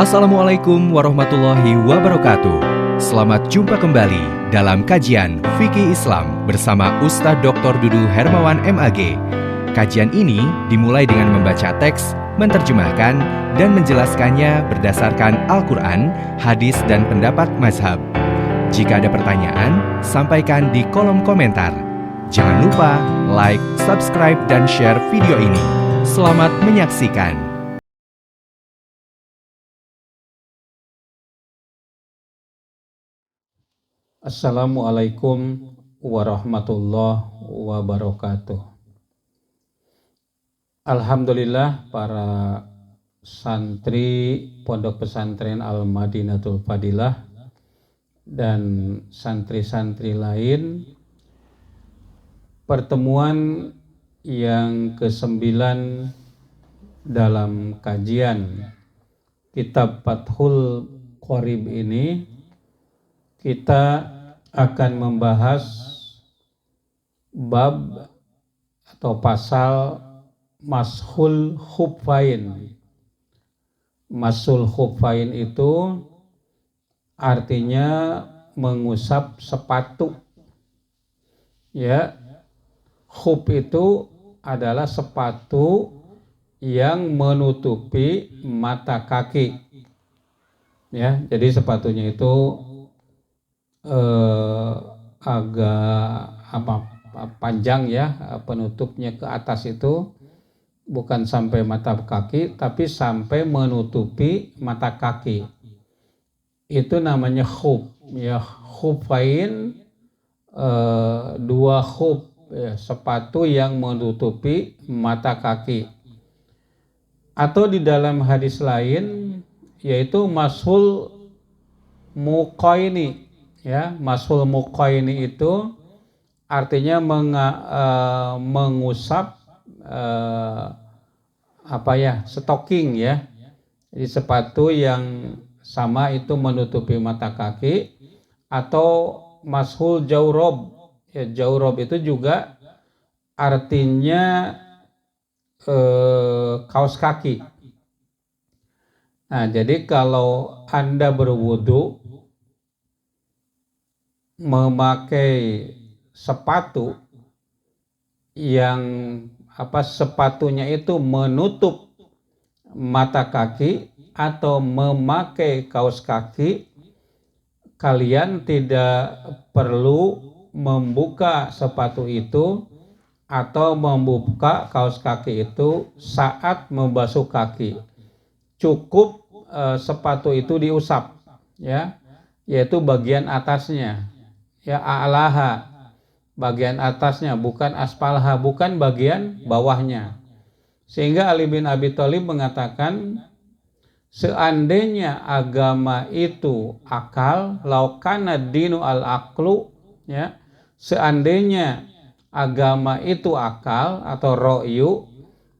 Assalamualaikum warahmatullahi wabarakatuh. Selamat jumpa kembali dalam kajian Fikih Islam bersama Ustadz Dr. Dudu Hermawan MAG. Kajian ini dimulai dengan membaca teks, menerjemahkan, dan menjelaskannya berdasarkan Al-Quran, hadis, dan pendapat mazhab. Jika ada pertanyaan, sampaikan di kolom komentar. Jangan lupa like, subscribe, dan share video ini. Selamat menyaksikan. Assalamualaikum warahmatullahi wabarakatuh. Alhamdulillah para santri Pondok Pesantren Al-Madinatul Fadilah dan santri-santri lain, pertemuan yang ke-9 dalam kajian Kitab Fathul Qorib ini, kita akan membahas bab atau pasal mashul khuffain. Mashul khuffain itu artinya mengusap sepatu. Ya, khuf itu adalah sepatu yang menutupi mata kaki. Ya, jadi sepatunya itu agak panjang ya, penutupnya ke atas itu bukan sampai mata kaki tapi sampai menutupi mata kaki. Itu namanya khuf ya, khuffain, dua khuf ya, sepatu yang menutupi mata kaki. Atau di dalam hadis lain yaitu mashul muqaini. Ya, mashul muqaini itu artinya mengusap stocking ya. Jadi sepatu yang sama itu menutupi mata kaki. Atau mashul jawrob. Ya, jawrob itu juga artinya kaos kaki. Nah, jadi kalau Anda berwudu memakai sepatu yang sepatunya itu menutup mata kaki atau memakai kaos kaki, kalian tidak perlu membuka sepatu itu atau membuka kaos kaki itu saat membasuh kaki. Cukup sepatu itu diusap ya, yaitu bagian atasnya. Ya, a'laha, bagian atasnya, bukan aspalha, bukan bagian bawahnya. Sehingga Ali bin Abi Thalib mengatakan, seandainya agama itu akal, laukana dinu al-aqlu, ya, seandainya agama itu akal atau ro'yu,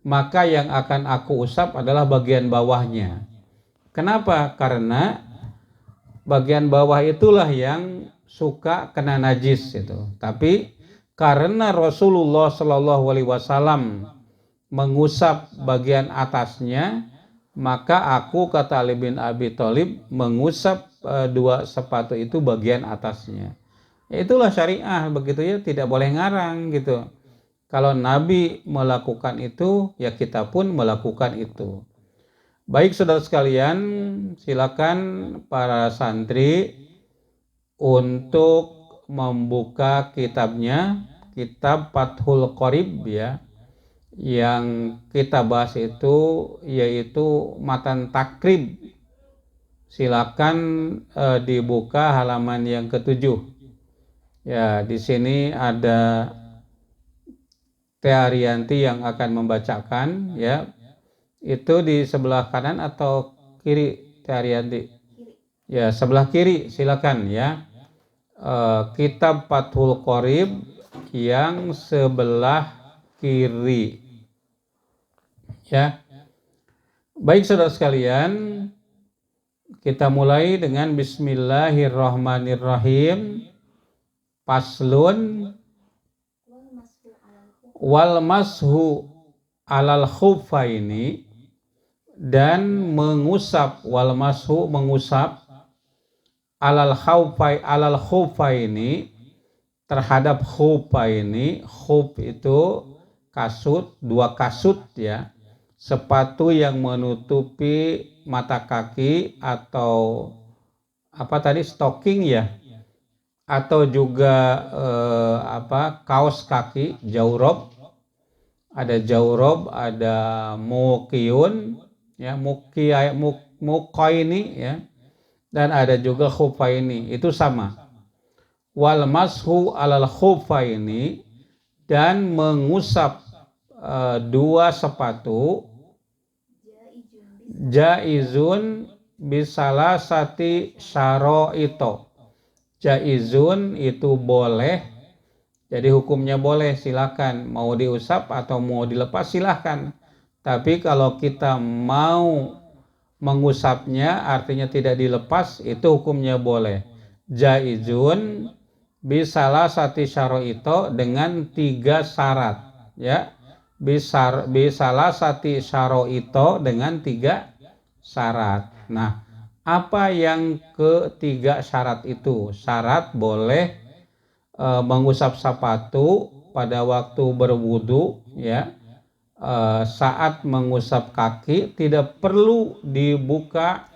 maka yang akan aku usap adalah bagian bawahnya. Kenapa? Karena bagian bawah itulah yang suka kena najis itu. Tapi karena Rasulullah Shallallahu Alaihi Wasallam mengusap bagian atasnya, maka aku, kata Ali bin Abi Thalib, mengusap dua sepatu itu bagian atasnya. Ya, itulah syariah begitu ya, tidak boleh ngarang gitu. Kalau Nabi melakukan itu, ya kita pun melakukan itu. Baik saudara sekalian, silakan para santri untuk membuka kitabnya, kitab Fathul Qorib ya. Yang kita bahas itu yaitu matan takrib. Silakan dibuka halaman yang ke-7. Ya, di sini ada Teh Arianti yang akan membacakan ya. Itu di sebelah kanan atau kiri Teh Arianti? Ya, sebelah kiri silakan ya. Kitab Fathul Qorib yang sebelah kiri. Ya. Baik saudara sekalian, kita mulai dengan bismillahirrahmanirrahim. Faslun wal mashu alal khuffaini, dan mengusap, wal mashu mengusap, alal khufaini terhadap khufaini. Khuf itu kasut, dua kasut ya, sepatu yang menutupi mata kaki atau apa tadi, stocking ya, atau juga kaos kaki, jawrob. Ada jawrob, ada muqiyun ya, muqaini ya, dan ada juga khufaini. Itu sama. Wal mashu alal khufaini, dan mengusap dua sepatu, jaizun bisalasati syaraito. Jaizun itu boleh, jadi hukumnya boleh, silakan mau diusap atau mau dilepas silahkan. Tapi kalau kita mau mengusapnya artinya tidak dilepas, itu hukumnya boleh. Jaizun bisalasati syaraito, dengan 3 syarat ya. Bisalasati syaraito, dengan 3 syarat. Nah, apa yang ketiga syarat itu? Syarat boleh mengusap sepatu pada waktu berwudu ya. Saat mengusap kaki tidak perlu dibuka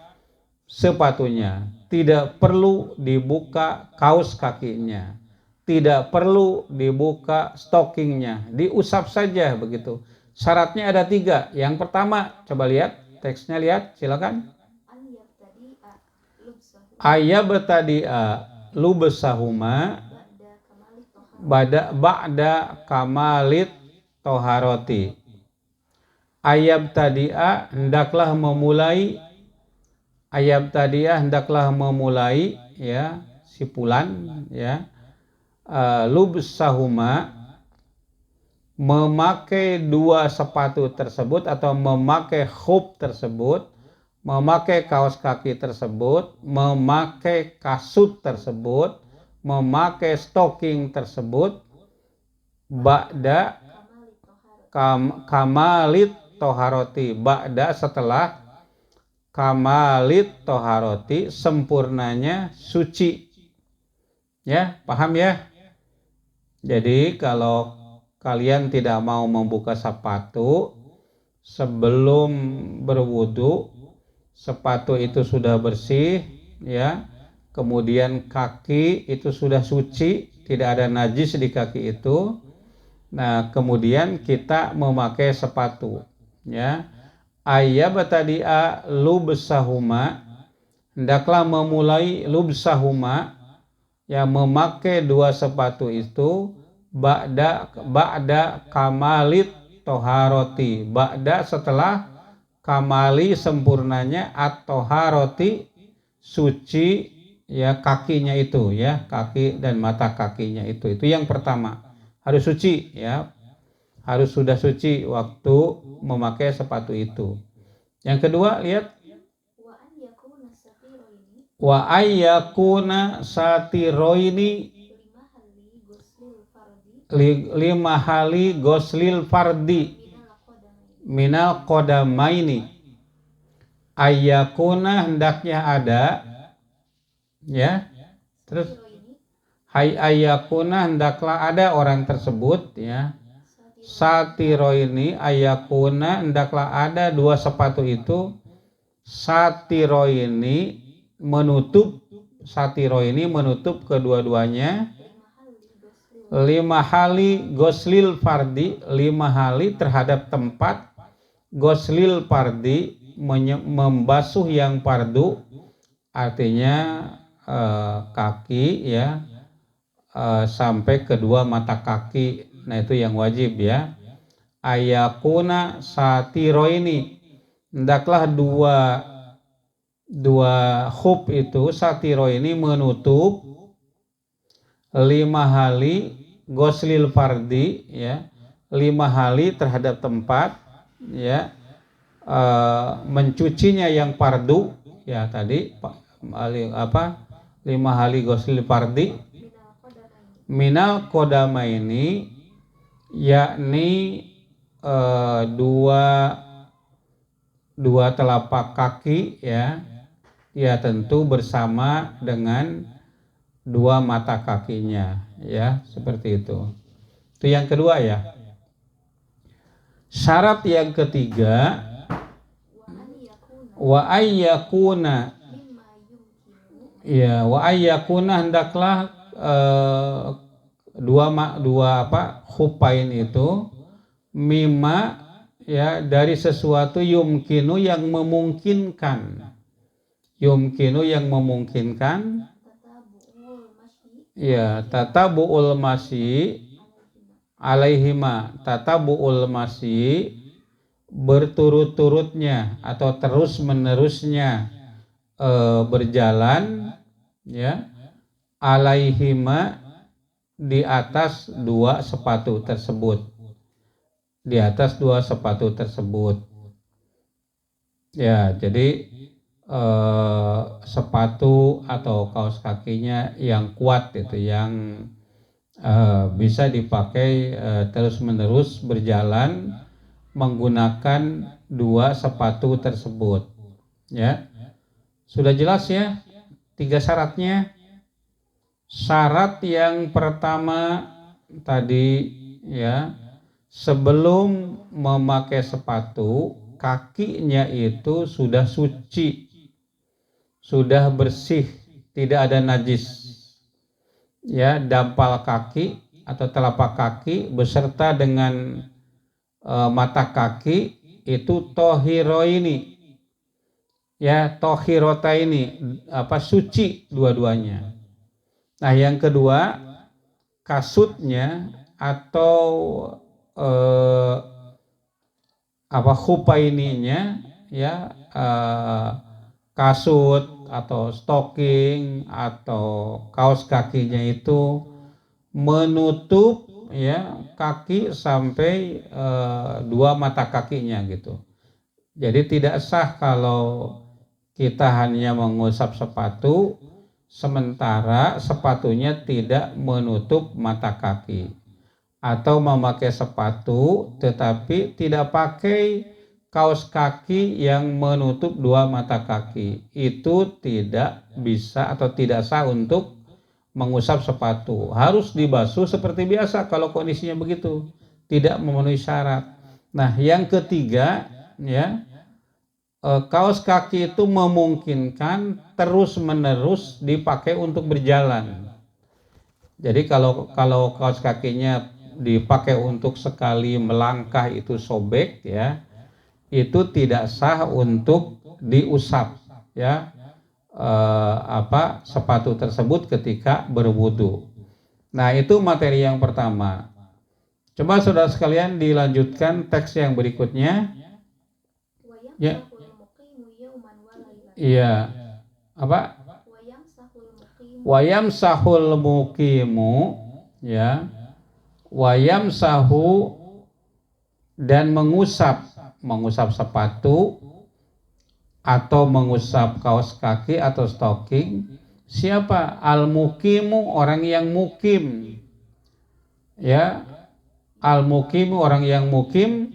sepatunya, tidak perlu dibuka kaos kakinya, tidak perlu dibuka stockingnya, diusap saja begitu. Syaratnya ada 3. Yang pertama, coba lihat teksnya, lihat silakan. Ayyabtadi'a lubsahuma ba'da kamalit toharoti. Ayyabtadi'a hendaklah memulai, hendaklah memulai ya, sipulan ya, lubsahuma, memakai 2 sepatu tersebut atau memakai khuf tersebut, memakai kaos kaki tersebut, memakai kasut tersebut, memakai stocking tersebut, ba'da kamalit toharoti, ba'da setelah kamalit toharoti, sempurnanya suci ya, paham ya? Jadi kalau kalian tidak mau membuka sepatu sebelum berwudu, sepatu itu sudah bersih ya, kemudian kaki itu sudah suci, tidak ada najis di kaki itu. Nah, kemudian kita memakai sepatu ya. Ayyabtadi'a lubsahuma, hendaklah memulai lubsahuma ya, memakai 2 sepatu itu, ba'da kamalit toharoti, ba'da setelah kamali sempurnanya at-toharoti suci ya, kakinya itu ya, kaki dan mata kakinya itu yang pertama, harus suci ya, harus sudah suci waktu memakai sepatu itu. Yang kedua, lihat wa ayyakuna satiroini lima hali goslil fardi minal qodamaini. Ayyakuna hendaknya ada ya, terus ayyakuna hendaklah ada orang tersebut ya, satiroini, ayyakuna hendaklah ada 2 sepatu itu, satiroini menutup, satiroini menutup kedua-duanya, 5 hali goslil fardi, 5 hali terhadap tempat, goslil fardi membasuh yang fardu, artinya kaki ya, sampai kedua mata kaki. Nah, itu yang wajib ya. Ayakuna satiroini, hendaklah dua khuf itu, satiroini menutup, 5 hali goslil fardi ya, 5 hali terhadap tempat ya, mencucinya yang fardu ya, tadi 5 hali goslil fardi minal qodamaini, yakni 2 dua telapak kaki ya, ya tentu bersama dengan dua mata kakinya ya, seperti itu. Itu yang kedua ya. Syarat yang ketiga, wa ayyakuna, ya wa ayyakuna hendaklah dua khupain itu mimma ya dari sesuatu yumkinu yang memungkinkan, yumkinu yang memungkinkan ya, tatabu'ul masyi alaihima, tatabu'ul masyi berturut-turutnya atau terus menerusnya berjalan ya, alaihima di atas dua sepatu tersebut, di atas dua sepatu tersebut ya. Jadi sepatu atau kaos kakinya yang kuat itu, yang bisa dipakai terus-menerus berjalan menggunakan dua sepatu tersebut ya. Sudah jelas ya 3 syaratnya. Syarat yang pertama tadi ya, sebelum memakai sepatu kakinya itu sudah suci, sudah bersih, tidak ada najis ya. Dampal kaki atau telapak kaki beserta dengan mata kaki itu tohiroini ya, tohirotaini suci dua-duanya. Nah yang kedua, kasutnya atau khupaininya ya, kasut atau stocking atau kaos kakinya itu menutup ya kaki sampai dua mata kakinya gitu. Jadi tidak sah kalau kita hanya mengusap sepatu sementara sepatunya tidak menutup mata kaki, atau memakai sepatu tetapi tidak pakai kaos kaki yang menutup dua mata kaki. Itu tidak bisa atau tidak sah untuk mengusap sepatu. Harus dibasuh seperti biasa kalau kondisinya begitu, tidak memenuhi syarat. Nah yang ketiga ya, kaos kaki itu memungkinkan terus-menerus dipakai untuk berjalan. Jadi kalau kaos kakinya dipakai untuk sekali melangkah itu sobek ya, itu tidak sah untuk diusap ya, sepatu tersebut ketika berwudu. Nah itu materi yang pertama. Coba saudara sekalian dilanjutkan teks yang berikutnya ya. Iya, apa? Wayam sahul mukimu ya, wayam sahu dan mengusap sepatu atau mengusap kaos kaki atau stocking. Siapa? Al mukimu, orang yang mukim ya, al mukimu orang yang mukim,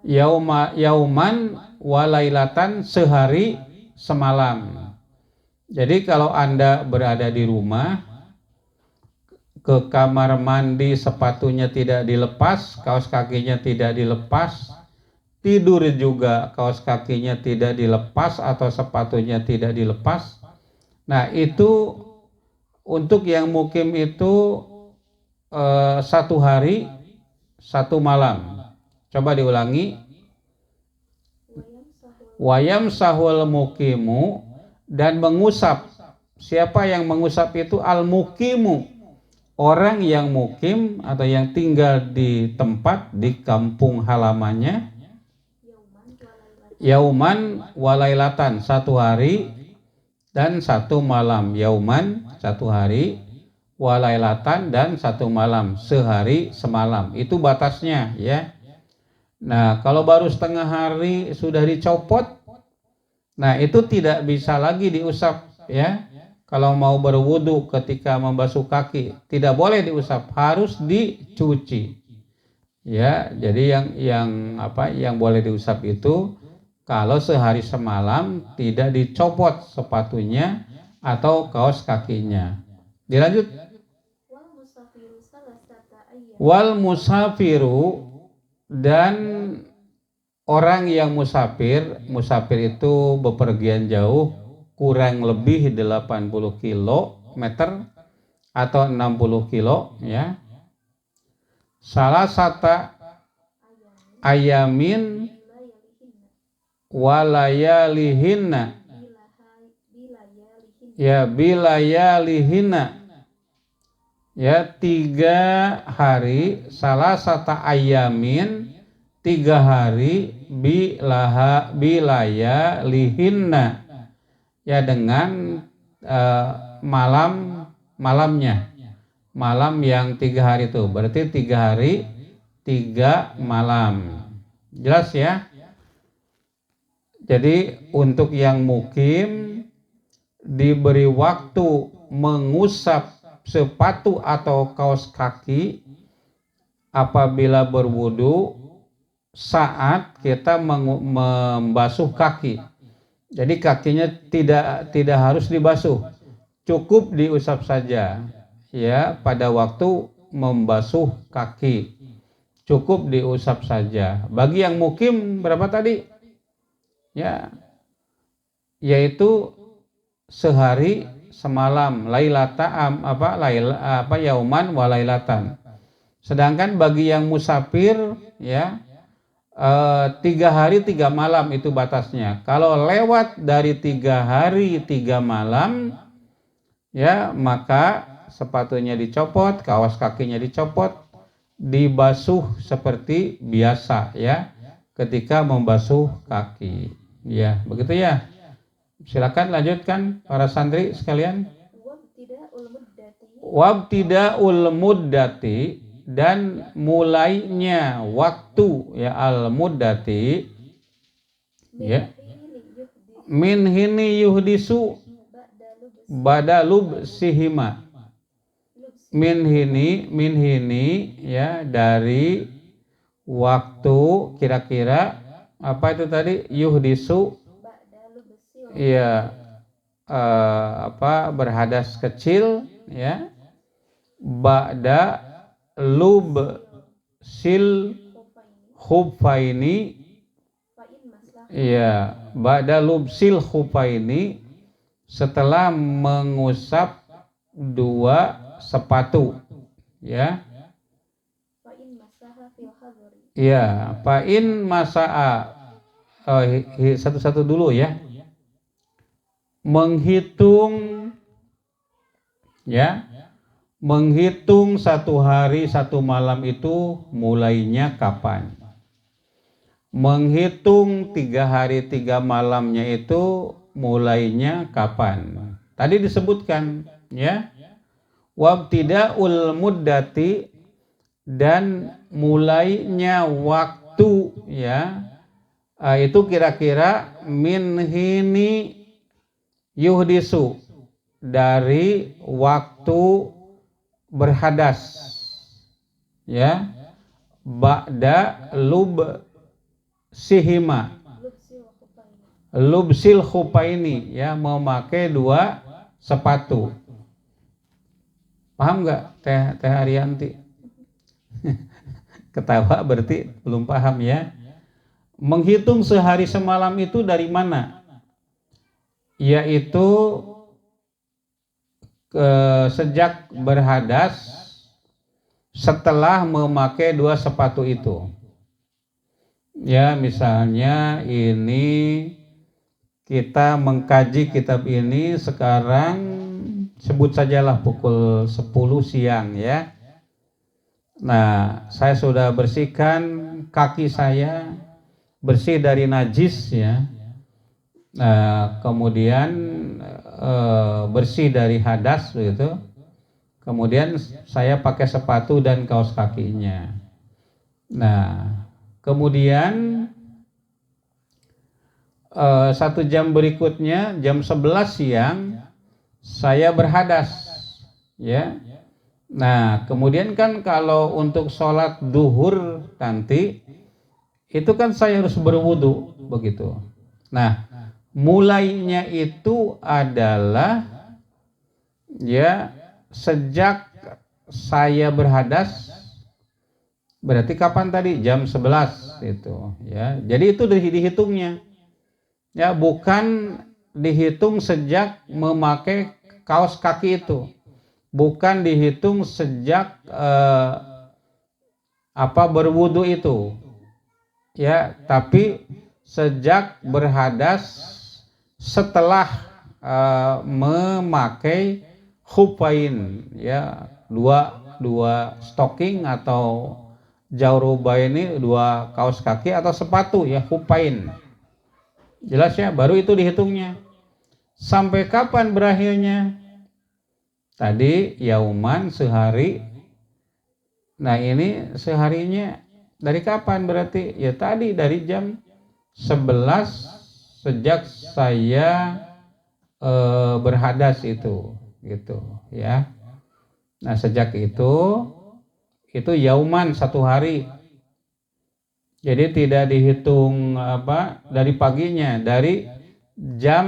yauman walailatan, sehari semalam. Jadi kalau Anda berada di rumah, ke kamar mandi sepatunya tidak dilepas, kaos kakinya tidak dilepas, tidur juga kaos kakinya tidak dilepas atau sepatunya tidak dilepas. Nah itu untuk yang mukim itu 1 hari 1 malam. Coba diulangi. Wayam sahul mukimu, dan mengusap. Siapa yang mengusap itu? Al mukimu, orang yang mukim atau yang tinggal di tempat, di kampung halamannya. Yauman walailatan, 1 hari dan 1 malam. Yauman 1 hari, walailatan dan 1 malam, sehari semalam. Itu batasnya ya. Nah kalau baru setengah hari sudah dicopot, nah itu tidak bisa lagi diusap ya. Kalau mau berwudu ketika membasuh kaki tidak boleh diusap, harus dicuci ya. Jadi yang boleh diusap itu kalau sehari semalam tidak dicopot sepatunya atau kaos kakinya. Dilanjut. Wal musafiru, dan orang yang musafir itu bepergian jauh kurang lebih 80 kilometer atau 60 kilo ya. Salah satu ayamin walayalihinna, ya bilayalihinna, ya 3 hari, salah satu ayamin 3 hari, bilayalihinna, ya dengan malamnya, malam yang 3 hari itu, berarti 3 hari 3 malam. Jelas ya? Jadi untuk yang mukim diberi waktu mengusap sepatu atau kaos kaki apabila berwudu saat kita membasuh kaki. Jadi kakinya tidak harus dibasuh, cukup diusap saja ya. Pada waktu membasuh kaki cukup diusap saja. Bagi yang mukim berapa tadi? Ya, yaitu sehari semalam, yauman wa lailatan. Sedangkan bagi yang musafir ya 3 hari 3 malam itu batasnya. Kalau lewat dari 3 hari 3 malam ya, maka sepatunya dicopot, kaos kakinya dicopot, dibasuh seperti biasa ya ketika membasuh kaki. Ya, begitu ya. Silakan lanjutkan para santri sekalian. Wabtida'ul muddati, dan mulainya waktu ya al muddati ya min hini yuhdisu badalub sihima, min hini ya dari waktu kira-kira apa itu tadi yuhdisu ya berhadas kecil ya, ba'da lub sil khufaini ya, ba'da lub sil khufaini, setelah mengusap 2 sepatu ya. Ya, fa'in masa'a, satu-satu dulu ya. Menghitung ya, menghitung 1 hari 1 malam itu mulainya kapan? Menghitung 3 hari 3 malamnya itu mulainya kapan? Tadi disebutkan ya, wabtida'ul muddati, dan mulainya waktu ya itu kira-kira min hini yuhdisu, dari waktu berhadas ya, ba'da lub sihima, lubsil khupaini ya, memakai 2 sepatu. Paham nggak Teh Arianti? Ketawa berarti belum paham ya. Menghitung sehari semalam itu dari mana? Yaitu sejak berhadas setelah memakai 2 sepatu itu. Ya, misalnya ini kita mengkaji kitab ini sekarang sebut sajalah pukul 10 siang ya. Nah, saya sudah bersihkan kaki saya, bersih dari najis ya. Nah, kemudian bersih dari hadas begitu. Kemudian saya pakai sepatu dan kaos kakinya. Nah, kemudian 1 jam berikutnya jam 11 siang saya berhadas ya. Nah, kemudian kan kalau untuk sholat duhur nanti itu kan saya harus berwudu begitu. Nah, mulainya itu adalah ya sejak saya berhadas, berarti kapan tadi? Jam 11 itu ya. Jadi itu dihitungnya. Ya, bukan dihitung sejak memakai kaos kaki itu. Bukan dihitung sejak berwudu itu. Ya, tapi sejak berhadas setelah memakai khufain, ya, dua stocking atau jauruba, ini dua kaos kaki atau sepatu, ya, khufain. Jelas ya, baru itu dihitungnya. Sampai kapan berakhirnya? Tadi yauman, sehari. Nah, ini seharinya dari kapan berarti? Ya tadi dari jam 11 sejak saya berhadas itu, gitu ya. Nah, sejak itu yauman, satu hari. Jadi tidak dihitung dari paginya, dari jam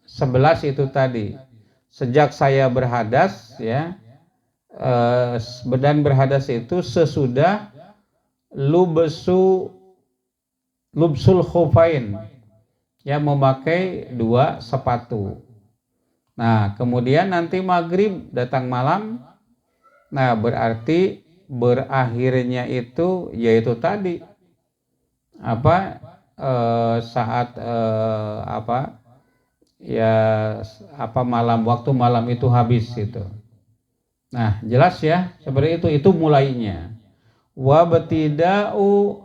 11 itu tadi. Sejak saya berhadas, ya, dan berhadas itu sesudah lubsul khufain, ya, memakai dua sepatu. Nah, kemudian nanti maghrib datang malam. Nah, berarti berakhirnya itu yaitu tadi saat waktu malam itu habis itu. Nah, jelas ya, seperti itu mulainya. Wabtida'u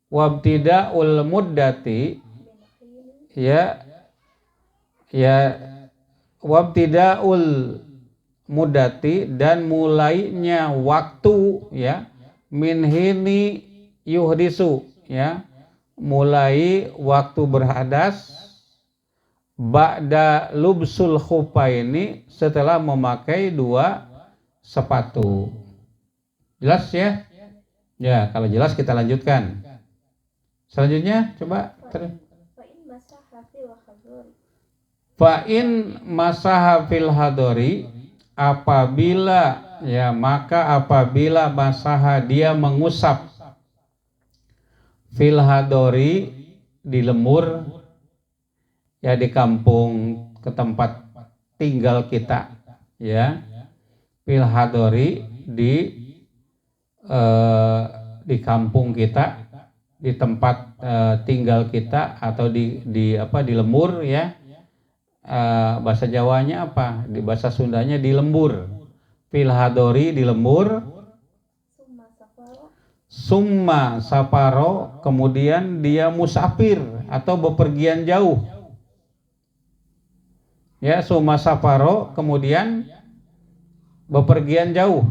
wabtida'ul muddati, ya wabtida'ul muddati, dan mulainya waktu, ya, min hini yuhdisu, ya, mulai waktu berhadas, ba'da lubsul khufaini, setelah memakai dua sepatu. Jelas ya? Ya, kalau jelas kita lanjutkan. Selanjutnya coba. Fa'in masaha fil hadori, apabila, ya, maka apabila masaha, dia mengusap, fil hadori, di lemur, ya, di kampung, ke tempat tinggal kita, ya, fil hadori, di kampung kita, di tempat tinggal kita, atau di lemur, ya. Bahasa Jawanya apa? Di bahasa Sundanya di lembur. Fil hadori, di lembur. Summa saparo, kemudian dia musafir atau bepergian jauh. Ya, summa saparo, kemudian bepergian jauh.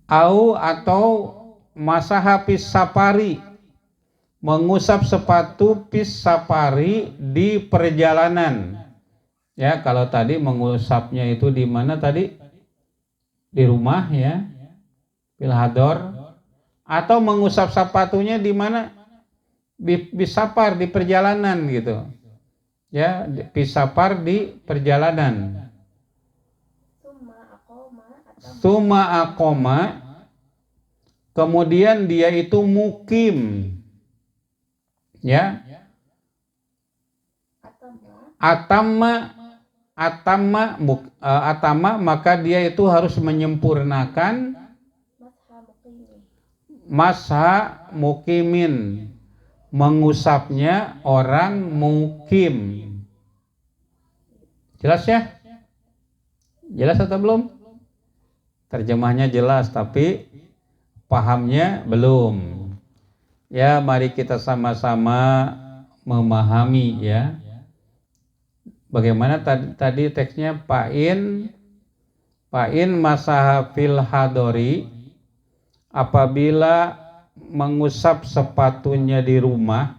Atau masaha fis sapari, mengusap sepatu fis sapari, di perjalanan. Ya, kalau tadi mengusapnya itu di mana tadi? Di rumah, ya, fil hador. Atau mengusap sepatunya di mana? Di sapar, di perjalanan, gitu. Ya, di sapar, di perjalanan. Summa aqoma, kemudian dia itu mukim, ya. Atama, maka dia itu harus menyempurnakan masha mukimin, mengusapnya orang mukim. Jelas ya? Jelas atau belum? Terjemahnya jelas, tapi pahamnya belum. Ya, mari kita sama-sama memahami, ya. Bagaimana tadi teksnya? Fa'in masaha fil hadori, apabila mengusap sepatunya di rumah,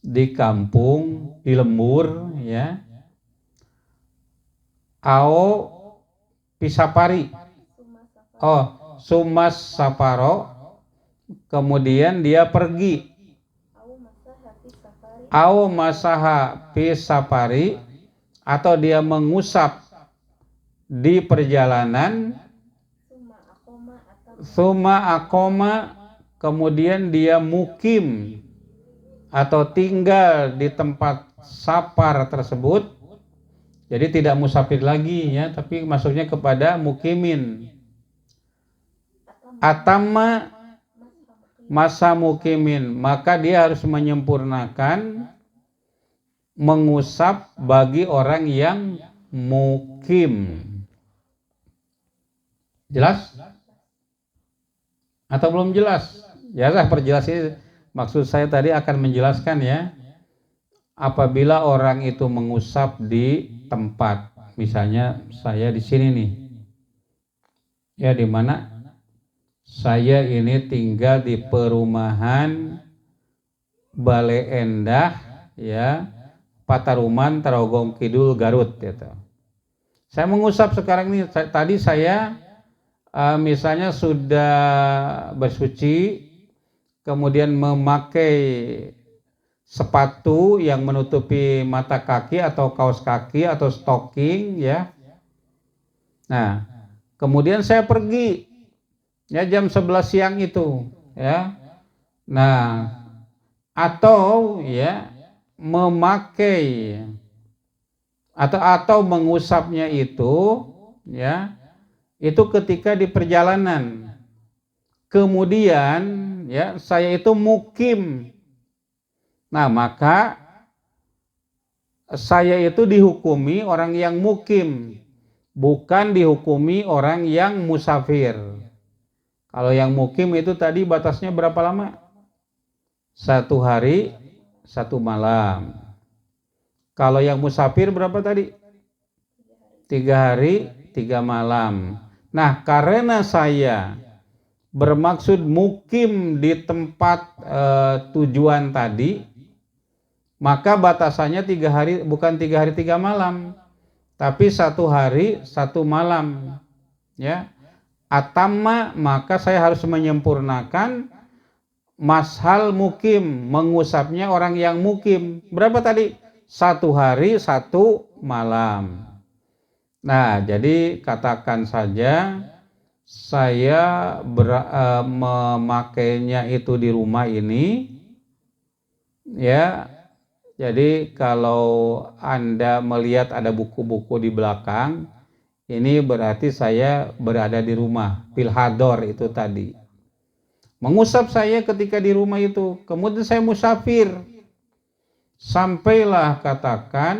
di kampung, di lembur, ya. Ao pisapari, sumas saparo, kemudian dia pergi. Au masaha fi safari, atau dia mengusap di perjalanan. Summa akoma, kemudian dia mukim atau tinggal di tempat safar tersebut. Jadi tidak musafir lagi ya, tapi maksudnya kepada mukimin. Atama masa mukimin, maka dia harus menyempurnakan mengusap bagi orang yang mukim. Jelas? Atau belum jelas? Ya lah, perjelas ini maksud saya tadi akan menjelaskan ya. Apabila orang itu mengusap di tempat, misalnya saya di sini nih, ya di mana saya ini tinggal di perumahan Bale Endah, ya, Pataruman, Tarogong Kidul, Garut, gitu. Saya mengusap sekarang ini. Tadi saya misalnya sudah bersuci, kemudian memakai sepatu yang menutupi mata kaki atau kaos kaki atau stocking, ya. Nah, kemudian saya pergi ya jam 11 siang itu, ya. Nah, atau ya memakai atau mengusapnya itu ya itu ketika di perjalanan. Kemudian ya saya itu mukim. Nah, maka saya itu dihukumi orang yang mukim, bukan dihukumi orang yang musafir. Kalau yang mukim itu tadi batasnya berapa lama? 1 hari 1 malam. Kalau yang musafir berapa tadi? 3 hari 3 malam. Nah, karena saya bermaksud mukim di tempat tujuan tadi, maka batasannya 3 hari, bukan 3 hari 3 malam, tapi 1 hari 1 malam, ya. Atama, maka saya harus menyempurnakan mashal mukim, mengusapnya orang yang mukim. Berapa tadi? 1 hari 1 malam. Nah, jadi katakan saja saya memakainya itu di rumah ini, ya. Jadi kalau Anda melihat ada buku-buku di belakang, ini berarti saya berada di rumah, pilhador itu tadi. Mengusap saya ketika di rumah itu, kemudian saya musafir. Sampailah katakan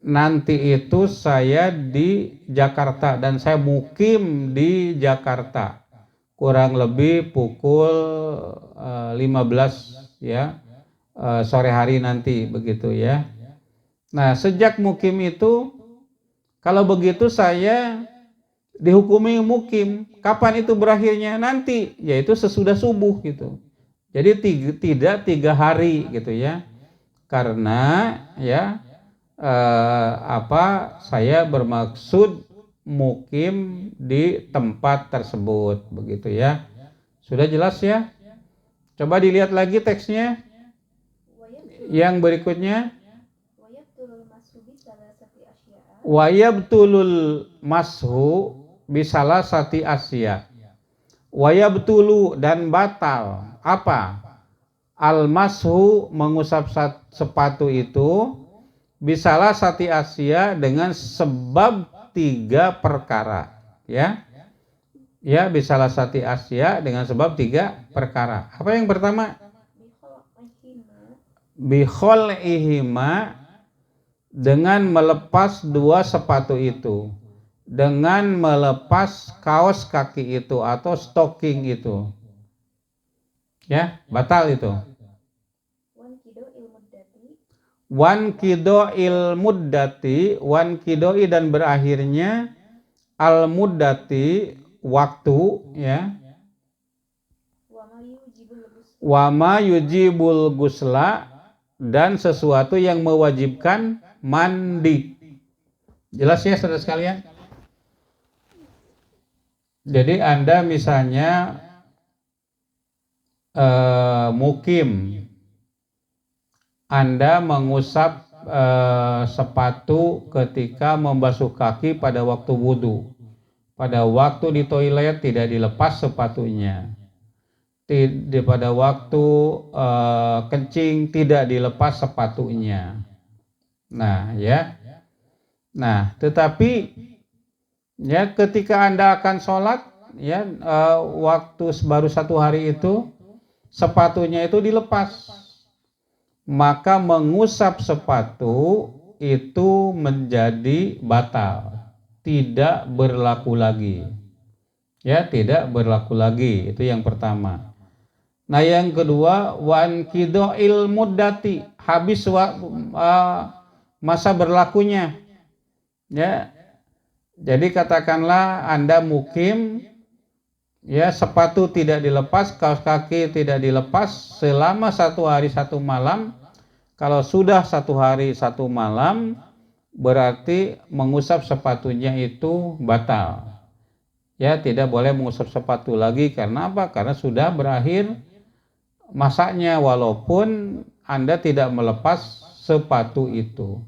nanti itu saya di Jakarta dan saya mukim di Jakarta. Kurang lebih pukul 15 ya. Sore hari nanti begitu ya. Nah, sejak mukim itu, kalau begitu saya dihukumi mukim. Kapan itu berakhirnya? Nanti, yaitu sesudah subuh gitu. Jadi tidak 3 hari gitu ya. Karena ya saya bermaksud mukim di tempat tersebut begitu ya. Sudah jelas ya? Coba dilihat lagi teksnya. Yang berikutnya, wayabtulul mashu bisalah sati asya. Wayabtulu, dan batal apa? Al mashu, mengusap sepatu itu, bisalah sati asya, dengan sebab 3 perkara, ya. Ya, bisalah sati asya dengan sebab 3 perkara. Apa yang pertama? Bikhol ihima, dengan melepas 2 sepatu itu, dengan melepas kaos kaki itu atau stocking itu, ya, batal itu. Wan kido il muddati, wan kidoi, dan berakhirnya al muddati, waktu, ya. Wama yujibul gusla, dan sesuatu yang mewajibkan mandi. Jelas ya saudara sekalian? Jadi Anda misalnya mukim, Anda mengusap sepatu ketika membasuh kaki pada waktu wudhu. Pada waktu di toilet tidak dilepas sepatunya. Pada waktu kencing tidak dilepas sepatunya. Nah, ya. Nah, tetapi ya ketika Anda akan sholat, ya waktu baru 1 hari itu sepatunya itu dilepas, maka mengusap sepatu itu menjadi batal, tidak berlaku lagi. Ya, tidak berlaku lagi. Itu yang pertama. Nah, yang kedua, wan qidoil muddati, habis masa berlakunya. Ya. Jadi katakanlah Anda mukim, ya, sepatu tidak dilepas, kaos kaki tidak dilepas selama 1 hari 1 malam. Kalau sudah 1 hari 1 malam, berarti mengusap sepatunya itu batal. Ya, tidak boleh mengusap sepatu lagi. Karena apa? Karena sudah berakhir masanya, walaupun Anda tidak melepas sepatu itu.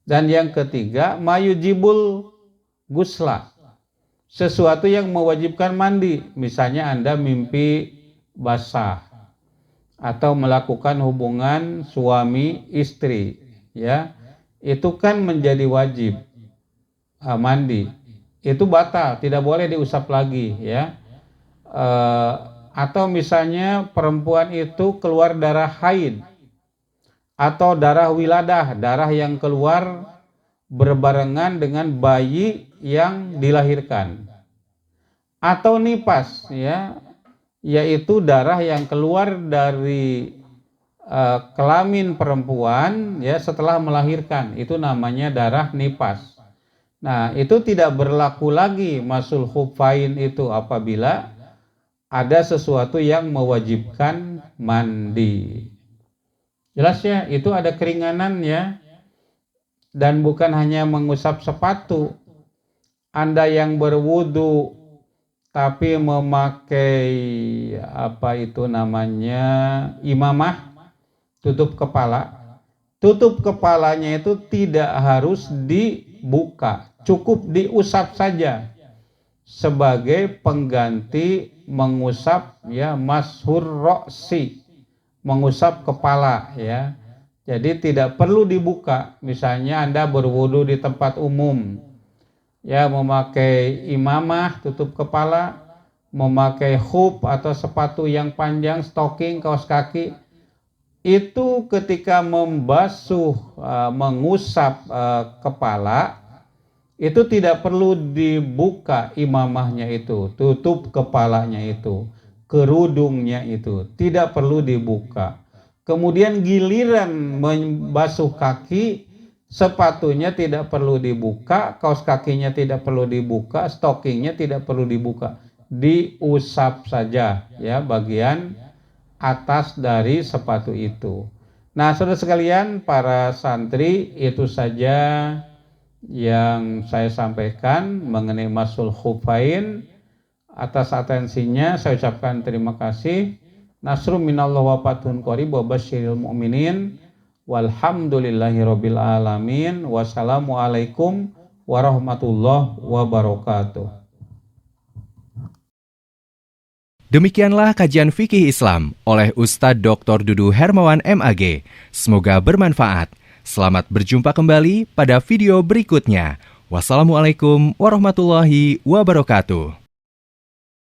Dan yang ketiga, mayujibul gusla, sesuatu yang mewajibkan mandi. Misalnya Anda mimpi basah atau melakukan hubungan suami istri, ya, itu kan menjadi wajib mandi. Itu batal, tidak boleh diusap lagi, ya. Atau misalnya perempuan itu keluar darah haid atau darah wiladah, darah yang keluar berbarengan dengan bayi yang dilahirkan, atau nipas, ya, yaitu darah yang keluar dari kelamin perempuan, ya, setelah melahirkan, itu namanya darah nipas. Nah, itu tidak berlaku lagi masul khuffain itu apabila ada sesuatu yang mewajibkan mandi. Jelas ya, itu ada keringanan, ya. Dan bukan hanya mengusap sepatu. Anda yang berwudu tapi memakai imamah, tutup kepala. Tutup kepalanya itu tidak harus dibuka, cukup diusap saja sebagai pengganti mengusap, ya, mashur ro'si, mengusap kepala, ya. Jadi tidak perlu dibuka. Misalnya Anda berwudu di tempat umum, ya, memakai imamah tutup kepala, memakai khuf atau sepatu yang panjang, stocking, kaos kaki, itu ketika membasuh, mengusap kepala, itu tidak perlu dibuka imamahnya itu, tutup kepalanya itu, kerudungnya itu, tidak perlu dibuka. Kemudian giliran membasuh kaki, sepatunya tidak perlu dibuka, kaos kakinya tidak perlu dibuka, stockingnya tidak perlu dibuka, diusap saja, ya, bagian atas dari sepatu itu. Nah, saudara sekalian, para santri, itu saja yang saya sampaikan mengenai masul khuffain. Atas atensinya saya ucapkan terima kasih. Nasrun minallah wa fathun qarib wa basyiril mu'minin. Walhamdulillahirabbil alamin. Wassalamualaikum warahmatullahi wabarakatuh. Demikianlah kajian fikih Islam oleh Ustadz Dr. Dudu Hermawan MAG. Semoga bermanfaat. Selamat berjumpa kembali pada video berikutnya. Wassalamualaikum warahmatullahi wabarakatuh.